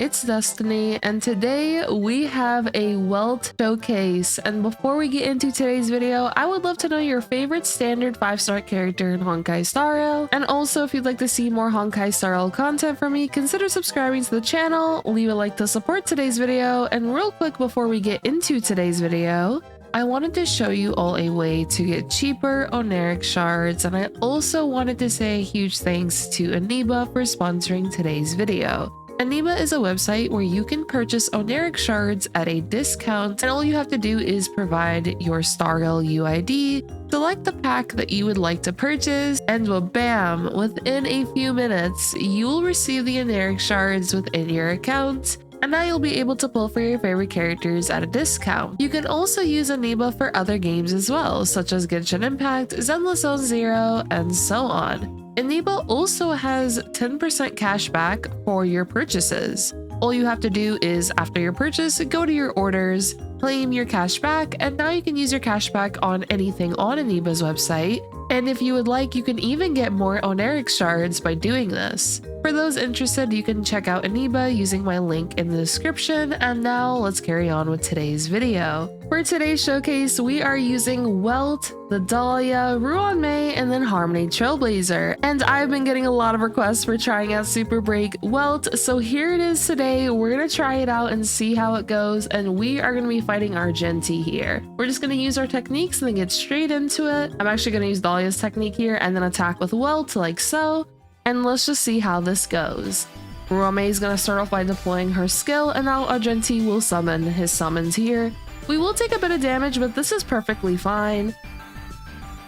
it's Destiny, and today we have a Welt showcase. And before we get into today's video, I would love to know your favorite standard 5-star character in Honkai Star Rail. And also, if you'd like to see more Honkai Star Rail content from me, consider subscribing to the channel, leave a like to support today's video, and real quick before we get into today's video, I wanted to show you all a way to get cheaper Oneric shards, and I also wanted to say a huge thanks to Aniba for sponsoring today's video. Aniba is a website where you can purchase Oneric shards at a discount, and all you have to do is provide your Star Rail UID, select the pack that you would like to purchase, and bam! Within a few minutes, you will receive the Oneric shards within your account. And now you'll be able to pull for your favorite characters at a discount. You can also use Aniba for other games as well, such as Genshin Impact, Zenless Zone Zero, and so on. Aniba also has 10% cash back for your purchases. All you have to do is, after your purchase, go to your orders, claim your cash back, and now you can use your cash back on anything on Aniba's website. And if you would like, you can even get more Oneric shards by doing this. For those interested, you can check out Aniba using my link in the description. And now let's carry on with today's video. For today's showcase, we are using Welt, the Dahlia, Ruan Mei, and then Harmony Trailblazer. And I've been getting a lot of requests for trying out Super Break Welt, so here it is today. We're gonna try it out and see how it goes, and we are gonna be fighting Argenti here. We're just gonna use our techniques and then get straight into it. I'm actually gonna use Dahlia's technique here and then attack with Welt like so. And let's just see how this goes. Ruan Mei is going to start off by deploying her skill, and now Argenti will summon his summons here. We will take a bit of damage, but this is perfectly fine.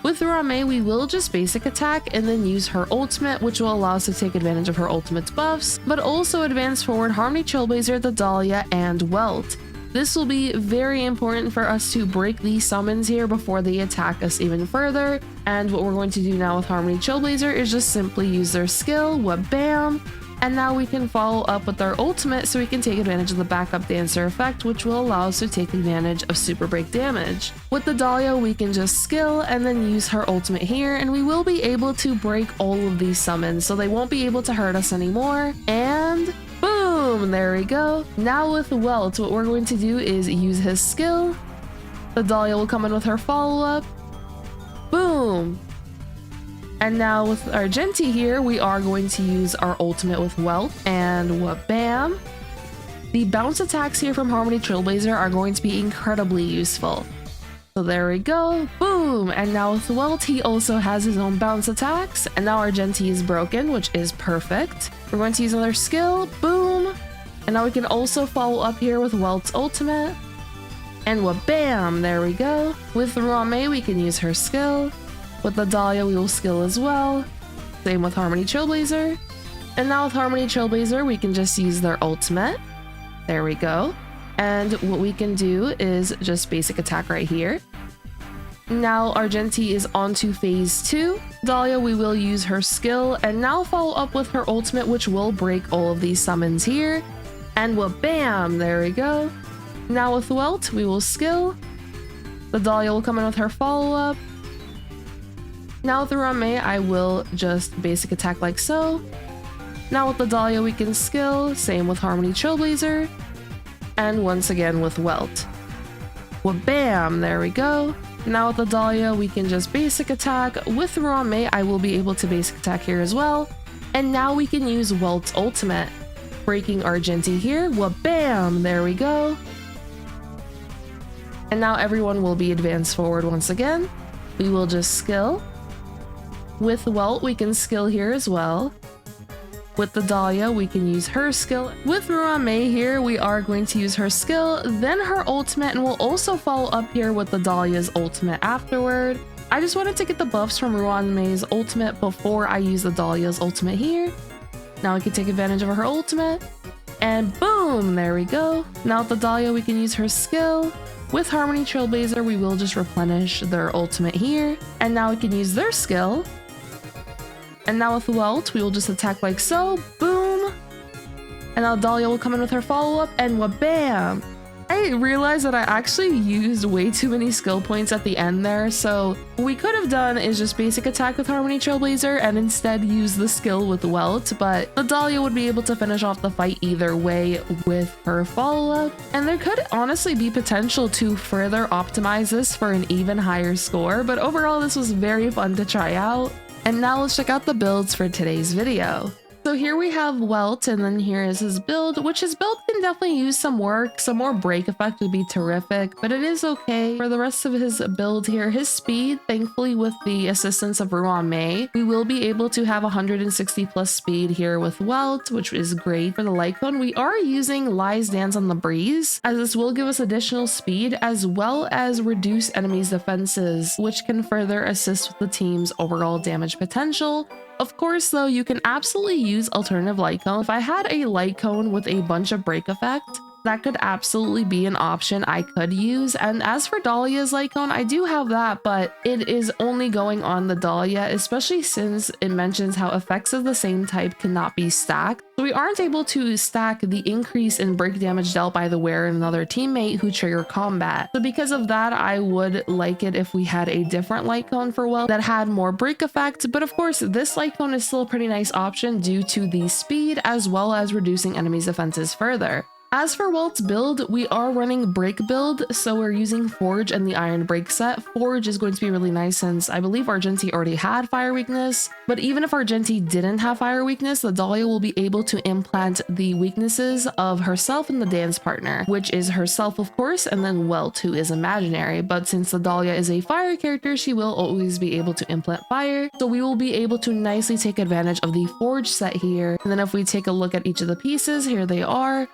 With Ruan Mei, we will just basic attack and then use her ultimate, which will allow us to take advantage of her ultimate's buffs, but also advance forward Harmony Trailblazer, the Dahlia, and Welt. This will be very important for us to break these summons here before they attack us even further. And what we're going to do now with Harmony Trailblazer is just simply use their skill, bam! And now we can follow up with our ultimate so we can take advantage of the backup dancer effect, which will allow us to take advantage of super break damage. With the Dahlia, we can just skill and then use her ultimate here, and we will be able to break all of these summons, so they won't be able to hurt us anymore. And boom! There we go. Now with Welt, what we're going to do is use his skill. The Dahlia will come in with her follow-up. Boom! And now with Argenti here, we are going to use our ultimate with Welt, and bam! The bounce attacks here from Harmony Trailblazer are going to be incredibly useful. So there we go, boom! And now with Welt, he also has his own bounce attacks, and now Argenti is broken, which is perfect. We're going to use another skill, boom! And now we can also follow up here with Welt's ultimate, and bam! There we go. With Ruan Mei, we can use her skill. With the Dahlia, we will skill as well. Same with Harmony Trailblazer. And now with Harmony Trailblazer, we can just use their ultimate. There we go. And what we can do is just basic attack right here. Now Argenti is on to phase 2. Dahlia, we will use her skill and now follow up with her ultimate, which will break all of these summons here. And bam! There we go. Now with Welt, we will skill. The Dahlia will come in with her follow-up. Now with the Ruan Mei, I will just basic attack like so. Now with the Dahlia, we can skill, same with Harmony Trailblazer. And once again with Welt. Bam! There we go. Now with the Dahlia, we can just basic attack. With Ruan Mei, I will be able to basic attack here as well. And now we can use Welt's ultimate. Breaking Argenti here, bam! There we go. And now everyone will be advanced forward once again. We will just skill. With Welt, we can skill here as well. With the Dahlia, we can use her skill. With Ruan Mei here, we are going to use her skill, then her ultimate, and we'll also follow up here with the Dahlia's ultimate afterward. I just wanted to get the buffs from Ruan Mei's ultimate before I use the Dahlia's ultimate here. Now we can take advantage of her ultimate. And boom! There we go. Now with the Dahlia, we can use her skill. With Harmony Trailblazer, we will just replenish their ultimate here. And now we can use their skill. And now with Welt, we will just attack like so, boom! And now Dahlia will come in with her follow-up, and bam! I realized that I actually used way too many skill points at the end there, so what we could have done is just basic attack with Harmony Trailblazer and instead use the skill with Welt, but the Dahlia would be able to finish off the fight either way with her follow-up, and there could honestly be potential to further optimize this for an even higher score, but overall this was very fun to try out. And now let's check out the builds for today's video. So here we have Welt, and then here is his build, which his build can definitely use some work. Some more break effect would be terrific, but it is okay. For the rest of his build here, his speed, thankfully with the assistance of Ruan Mei, we will be able to have 160 plus speed here with Welt, which is great. For the light cone, we are using Lai's Dance on the Breeze, as this will give us additional speed as well as reduce enemies' defenses, which can further assist with the team's overall damage potential. Of course, though, you can absolutely use alternative light cone. If I had a light cone with a bunch of break effect, that could absolutely be an option I could use. And as for Dahlia's light cone, I do have that, but it is only going on the Dahlia, especially since it mentions how effects of the same type cannot be stacked. So we aren't able to stack the increase in break damage dealt by the wearer and another teammate who trigger combat. So because of that, I would like it if we had a different light cone for Welt that had more break effect. But of course, this light cone is still a pretty nice option due to the speed as well as reducing enemies' defenses further. As for Welt's build, we are running break build, so we're using Forge and the Iron Break set. Forge is going to be really nice since I believe Argenti already had fire weakness, but even if Argenti didn't have fire weakness, the Dahlia will be able to implant the weaknesses of herself and the dance partner, which is herself of course, and then Welt, who is imaginary. But since the Dahlia is a fire character, she will always be able to implant fire, so we will be able to nicely take advantage of the Forge set here. And then if we take a look at each of the pieces, here they are.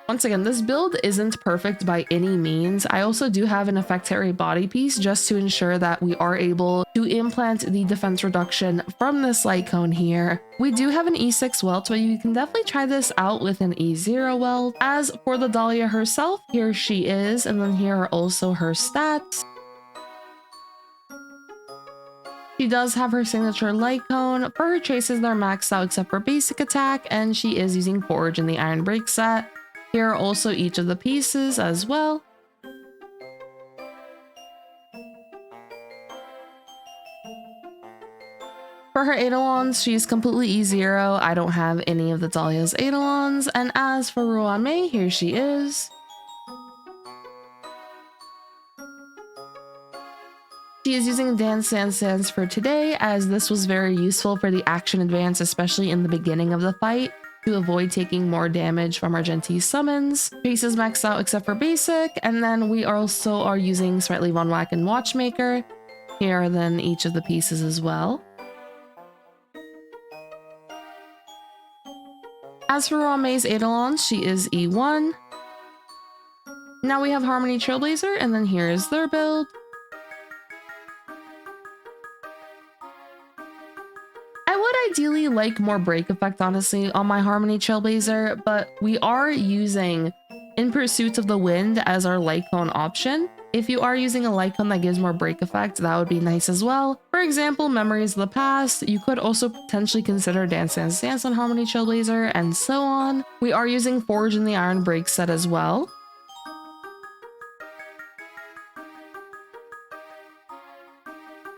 Once again, this build isn't perfect by any means. I also do have an Effectary body piece just to ensure that we are able to implant the defense reduction from this light cone here. We do have an E6 Welt, but you can definitely try this out with an E0 Welt. As for the Dahlia herself, here she is, and then here are also her stats. She does have her signature light cone. For her traces, they're maxed out except for basic attack, and she is using Forge in the Iron Break set. Here are also each of the pieces as well. For her Eidolons, she's completely E0. I don't have any of the Dahlia's Eidolons. And as for Ruan Mei, here she is. She is using Dance Dance Dance for today, as this was very useful for the action advance, especially in the beginning of the fight, to avoid taking more damage from Argenti's summons. Base is maxed out except for basic, and then we also are using Sprightly Von Whack and Watchmaker. Here are then each of the pieces as well. As for Ruan Mei's Eidolons, she is E1. Now we have Harmony Trailblazer, and then here is their build. Ideally like more break effect honestly on my Harmony Trailblazer, but we are using In Pursuit of the Wind as our light cone option. If you are using a light cone that gives more break effect, that would be nice as well. For example, Memories of the Past. You could also potentially consider Dance Dance Dance on Harmony Trailblazer, and so on. We are using Forge in the Iron Break set as well.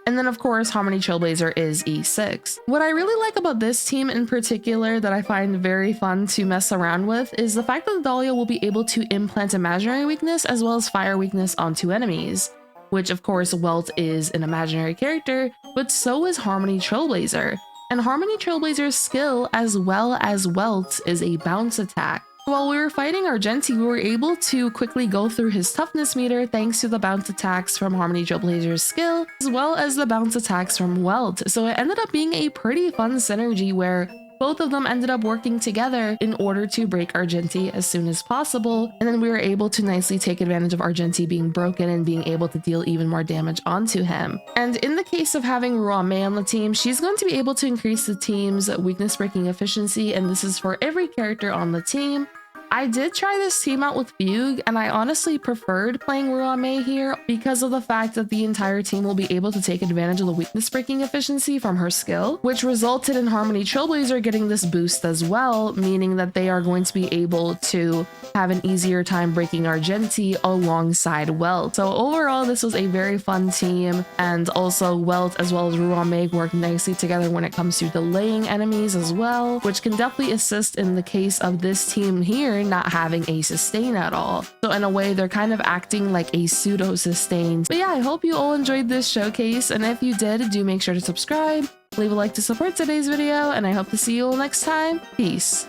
And then of course, Harmony Trailblazer is E6. What I really like about this team in particular that I find very fun to mess around with is the fact that the Dahlia will be able to implant imaginary weakness as well as fire weakness onto enemies, which of course Welt is an imaginary character, but so is Harmony Trailblazer. And Harmony Trailblazer's skill as well as Welt's is a bounce attack. While we were fighting Argenti, we were able to quickly go through his toughness meter thanks to the bounce attacks from Harmony Trailblazer's skill, as well as the bounce attacks from Welt. So it ended up being a pretty fun synergy where both of them ended up working together in order to break Argenti as soon as possible. And then we were able to nicely take advantage of Argenti being broken and being able to deal even more damage onto him. And in the case of having Ruan Mei on the team, she's going to be able to increase the team's weakness breaking efficiency, and this is for every character on the team. I did try this team out with Fugue, and I honestly preferred playing Ruan Mei here because of the fact that the entire team will be able to take advantage of the weakness breaking efficiency from her skill, which resulted in Harmony Trailblazer getting this boost as well, meaning that they are going to be able to have an easier time breaking Argenti alongside Welt. So overall, this was a very fun team, and also Welt as well as Ruan Mei work nicely together when it comes to delaying enemies as well, which can definitely assist in the case of this team here not having a sustain at all. So in a way, they're kind of acting like a pseudo sustain. But yeah, I hope you all enjoyed this showcase, and if you did, do make sure to subscribe, leave a like to support today's video, and I hope to see you all next time. Peace.